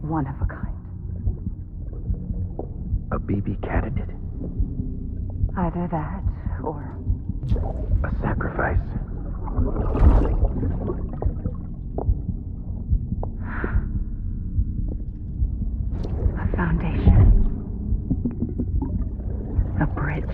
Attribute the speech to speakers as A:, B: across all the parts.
A: one of a kind.
B: A BB candidate?
A: Either that, or...
B: A sacrifice?
A: A foundation. A bridge.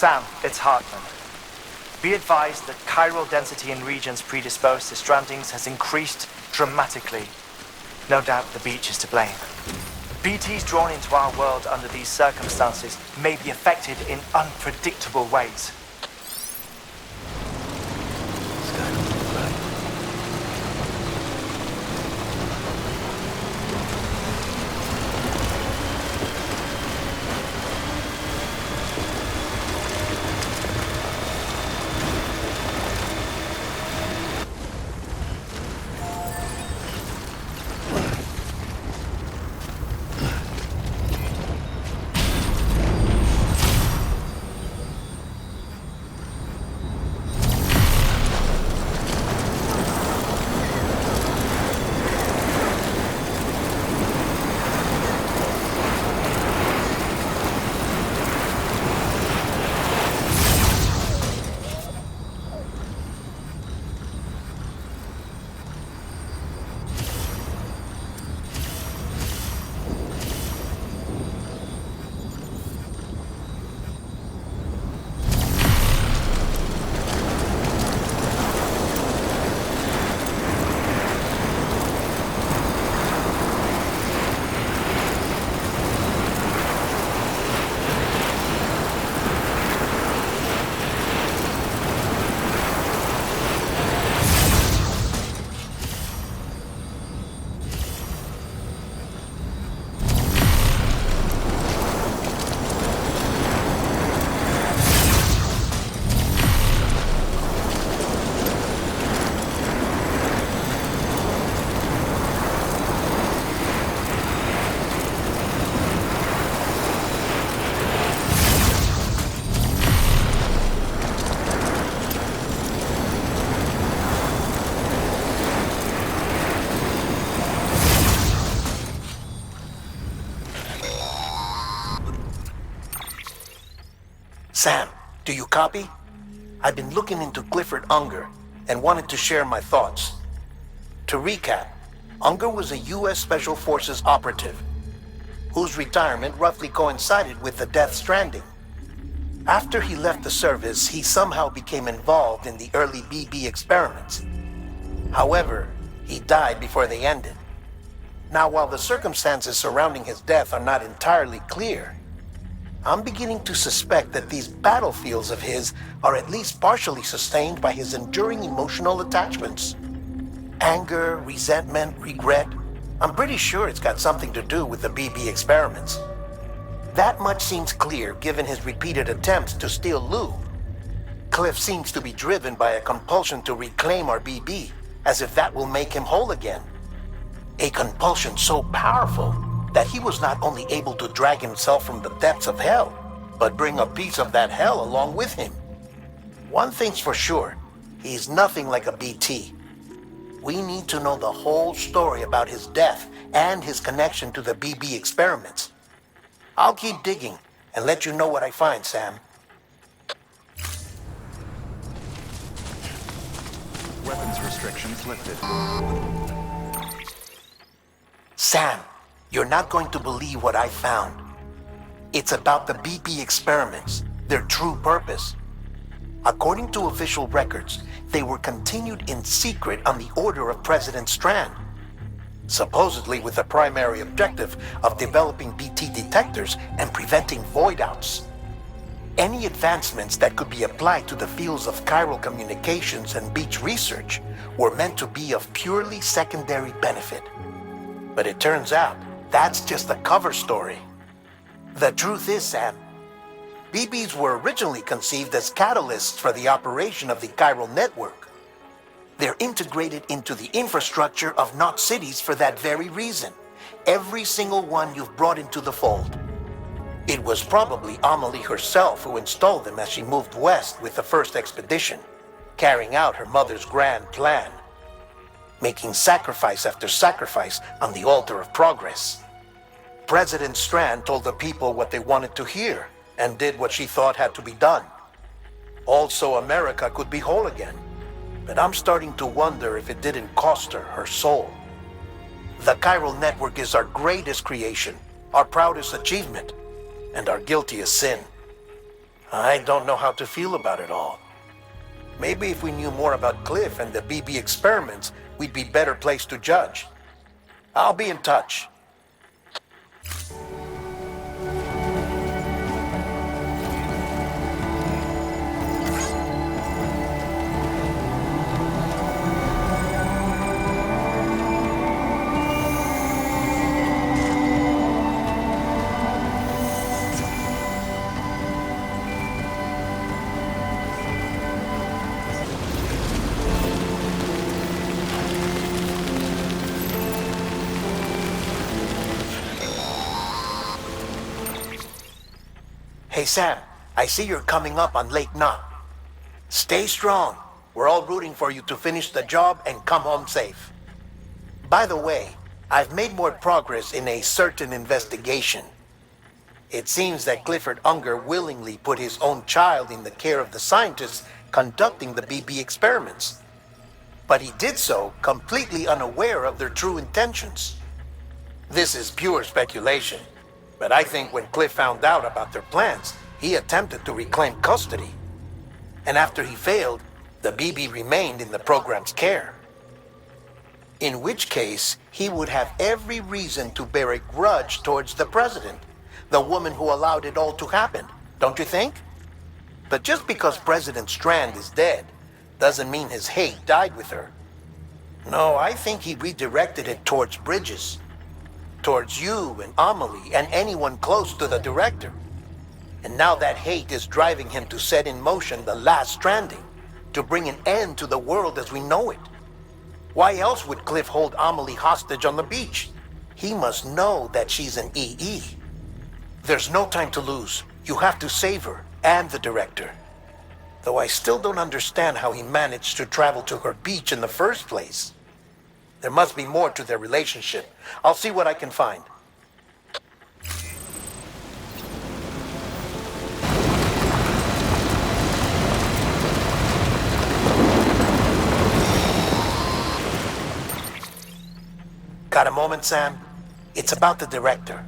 C: Sam, it's Hartman. Be advised that chiral density in regions predisposed to strandings has increased dramatically. No doubt the beach is to blame. BTs drawn into our world under these circumstances may be affected in unpredictable ways.
D: Sam, do you copy? I've been looking into Clifford Unger and wanted to share my thoughts. To recap, Unger was a U.S. Special Forces operative whose retirement roughly coincided with the Death Stranding. After he left the service, he somehow became involved in the early BB experiments. However, he died before they ended. Now, while the circumstances surrounding his death are not entirely clear, I'm beginning to suspect that these battlefields of his are at least partially sustained by his enduring emotional attachments. Anger, resentment, regret. I'm pretty sure it's got something to do with the BB experiments. That much seems clear given his repeated attempts to steal Lou. Cliff seems to be driven by a compulsion to reclaim our BB, as if that will make him whole again. A compulsion so powerful that he was not only able to drag himself from the depths of hell, but bring a piece of that hell along with him. One thing's for sure, he's nothing like a BT. We need to know the whole story about his death and his connection to the BB experiments. I'll keep digging and let you know what I find, Sam.
E: Weapons restrictions lifted.
D: Sam, you're not going to believe what I found. It's about the BB experiments, their true purpose. According to official records, they were continued in secret on the order of President Strand, supposedly with the primary objective of developing BT detectors and preventing void outs. Any advancements that could be applied to the fields of chiral communications and beach research were meant to be of purely secondary benefit. But it turns out that's just a cover story. The truth is, Sam, BBs were originally conceived as catalysts for the operation of the chiral network. They're integrated into the infrastructure of Knot cities for that very reason. Every single one you've brought into the fold. It was probably Amelie herself who installed them as she moved west with the first expedition, carrying out her mother's grand plan, making sacrifice after sacrifice on the altar of progress. President Strand told the people what they wanted to hear and did what she thought had to be done. Also, America could be whole again. But I'm starting to wonder if it didn't cost her her soul. The chiral network is our greatest creation, our proudest achievement, and our guiltiest sin. I don't know how to feel about it all. Maybe if we knew more about Cliff and the BB experiments, we'd be better placed to judge. I'll be in touch. Hey Sam, I see you're coming up on Lake Knot. Stay strong. We're all rooting for you to finish the job and come home safe. By the way, I've made more progress in a certain investigation. It seems that Clifford Unger willingly put his own child in the care of the scientists conducting the BB experiments. But he did so completely unaware of their true intentions. This is pure speculation. But I think when Cliff found out about their plans, he attempted to reclaim custody. And after he failed, the BB remained in the program's care. In which case, he would have every reason to bear a grudge towards the president, the woman who allowed it all to happen, don't you think? But just because President Strand is dead, doesn't mean his hate died with her. No, I think he redirected it towards Bridges. Towards you and Amelie and anyone close to the director. And now that hate is driving him to set in motion the last Stranding, to bring an end to the world as we know it. Why else would Cliff hold Amelie hostage on the beach? He must know that she's an EE. There's no time to lose. You have to save her and the director. Though I still don't understand how he managed to travel to her beach in the first place. There must be more to their relationship. I'll see what I can find. Got a moment, Sam? It's about the director.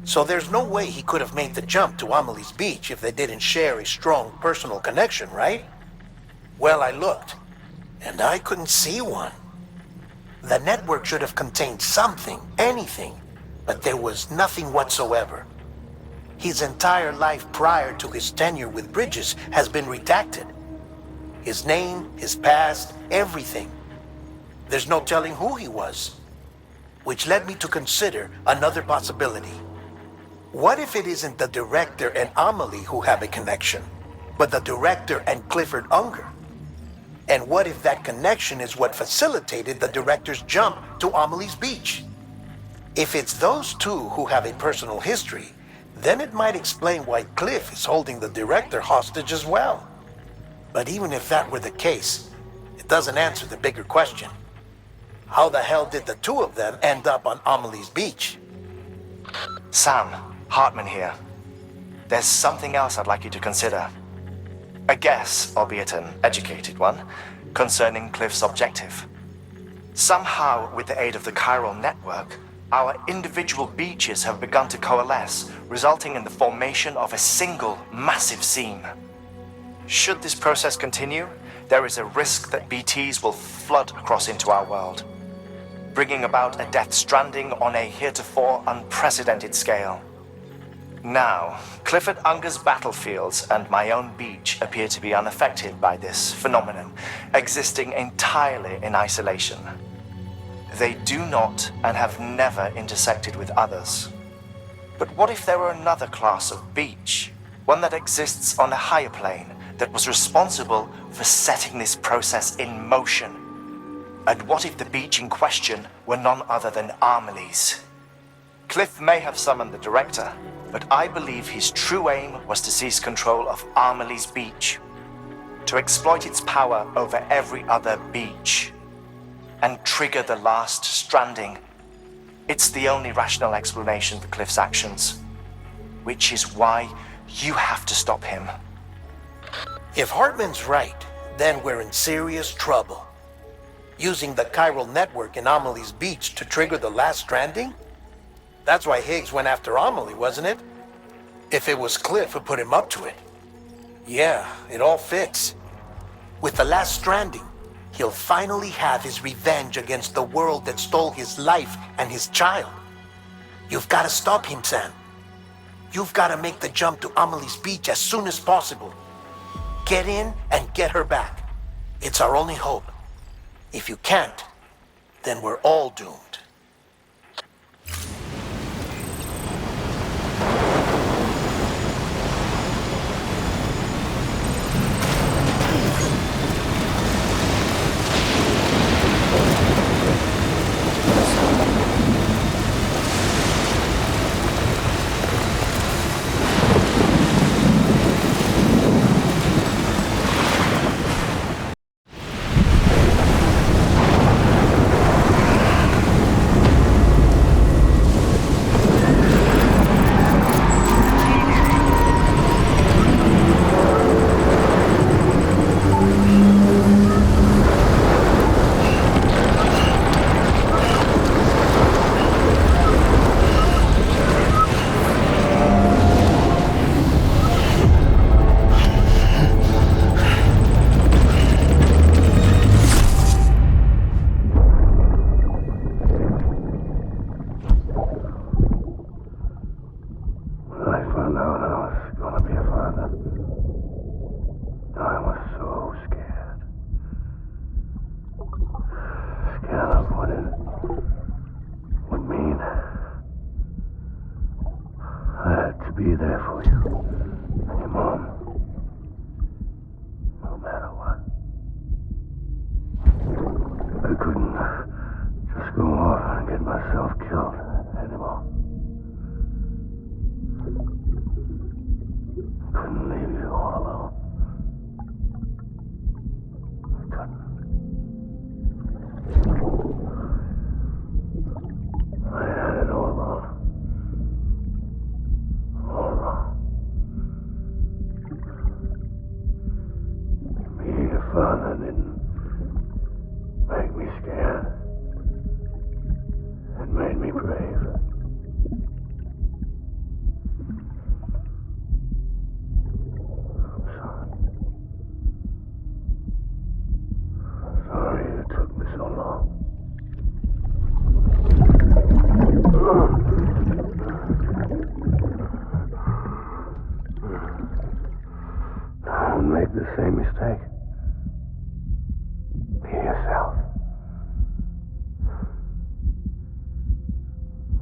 D: So there's no way he could have made the jump to Amelie's beach if they didn't share a strong personal connection, right? Well, I looked, and I couldn't see one. The network should have contained something, anything, but there was nothing whatsoever. His entire life prior to his tenure with Bridges has been redacted. His name, his past, everything. There's no telling who he was. Which led me to consider another possibility. What if it isn't the director and Amelie who have a connection, but the director and Clifford Unger? And what if that connection is what facilitated the director's jump to Amelie's beach? If it's those two who have a personal history, then it might explain why Cliff is holding the director hostage as well. But even if that were the case, it doesn't answer the bigger question. How the hell did the two of them end up on Amelie's beach?
C: Sam, Hartman here. There's something else I'd like you to consider. A guess, albeit an educated one, concerning Cliff's objective. Somehow, with the aid of the chiral network, our individual beaches have begun to coalesce, resulting in the formation of a single massive seam. Should this process continue, there is a risk that BTs will flood across into our world, bringing about a death stranding on a heretofore unprecedented scale. Now, Clifford Unger's battlefields and my own beach appear to be unaffected by this phenomenon, existing entirely in isolation. They do not and have never intersected with others. But what if there were another class of beach, one that exists on a higher plane, that was responsible for setting this process in motion? And what if the beach in question were none other than Amelie's? Cliff may have summoned the director, but I believe his true aim was to seize control of Amelie's beach, to exploit its power over every other beach, and trigger the last stranding. It's the only rational explanation for Cliff's actions, which is why you have to stop him.
D: If Hartman's right, then we're in serious trouble. Using the chiral network in Amelie's beach to trigger the last stranding? That's why Higgs went after Amelie, wasn't it? If it was Cliff who put him up to it. Yeah, it all fits. With the last stranding, he'll finally have his revenge against the world that stole his life and his child. You've got to stop him, Sam. You've got to make the jump to Amelie's beach as soon as possible. Get in and get her back. It's our only hope. If you can't, then we're all doomed.
B: Be there for you and your mom, no matter what. I couldn't just go off and get myself killed anymore. Couldn't leave you all alone. I couldn't. I had it all wrong. Being a father didn't make me scared. It made me brave. I'm sorry. I'm sorry it took me so long. Don't make the same mistake. Be yourself.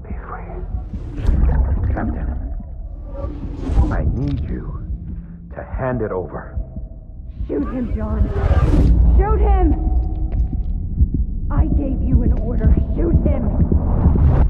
B: Be free.
F: Captain, I need you to hand it over.
A: Shoot him, John. Shoot him! I gave you an order. Shoot him!